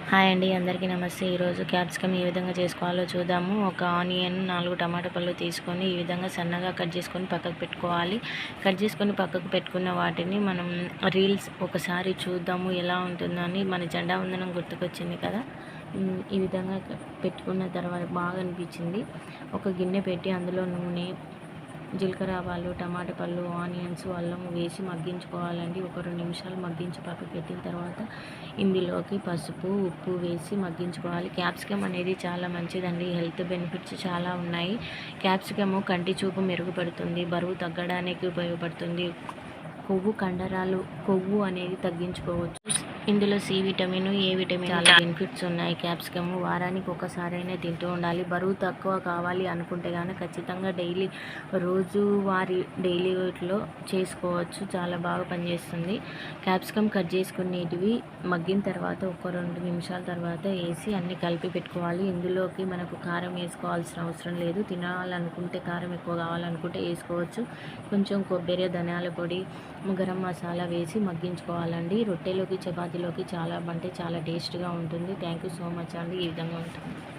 Hi అండి, అందరికీ నమస్తే. ఈరోజు క్యాప్సికమ్ ఏ విధంగా చేసుకోవాలో చూద్దాము. ఒక ఆనియన్, 4 టమాటా పళ్ళు తీసుకొని ఈ విధంగా సన్నగా కట్ చేసుకొని పక్కకు పెట్టుకోవాలి. కట్ చేసుకొని పక్కకు పెట్టుకున్న వాటిని మనం రీల్స్ ఒకసారి చూద్దాము ఎలా ఉంటుందని. మన జెండా వందనం గుర్తుకొచ్చింది కదా, ఈ విధంగా పెట్టుకున్న తర్వాత బాగా అనిపించింది. ఒక గిన్నె పెట్టి అందులో నూనె, జీలకర్ర ఆవాలు, టమాటా పళ్ళు, ఆనియన్స్, అల్లం వేసి మగ్గించుకోవాలండి. ఒక 2 నిమిషాలు మగ్గించి పక్కకు పెట్టిన తర్వాత ఇందులోకి పసుపు, ఉప్పు వేసి మగ్గించుకోవాలి. క్యాప్సికమ్ అనేది చాలా మంచిదండి, హెల్త్ బెనిఫిట్స్ చాలా ఉన్నాయి. క్యాప్సికము కంటి చూపు మెరుగుపడుతుంది, బరువు తగ్గడానికి ఉపయోగపడుతుంది, కొవ్వు అనేది తగ్గించుకోవచ్చు. ఇందులో సి విటమిన్, ఏ విటమిన్ చాలా బెనిఫిట్స్ ఉన్నాయి. క్యాప్సికమ్ వారానికి ఒకసారైనా తింటూ ఉండాలి. బరువు తక్కువ కావాలి అనుకుంటే కనుక ఖచ్చితంగా డైలీ వెయిట్లో చేసుకోవచ్చు. చాలా బాగా పనిచేస్తుంది. క్యాప్సికమ్ కట్ చేసుకునేటివి మగ్గిన తర్వాత ఒక 2 నిమిషాల తర్వాత వేసి అన్నీ కలిపి పెట్టుకోవాలి. ఇందులోకి మనకు కారం వేసుకోవాల్సిన అవసరం లేదు. తినాలనుకుంటే కారం ఎక్కువ కావాలనుకుంటే వేసుకోవచ్చు. కొంచెం కొబ్బరి, ధనియాల పొడి, గరం మసాలా వేసి మగ్గించుకోవాలండి. రొట్టెలోకి, చపాతీలోకి చాలా టేస్ట్గా ఉంటుంది. థ్యాంక్ యూ సో మచ్ అండి. ఈ విధంగా ఉంటుంది.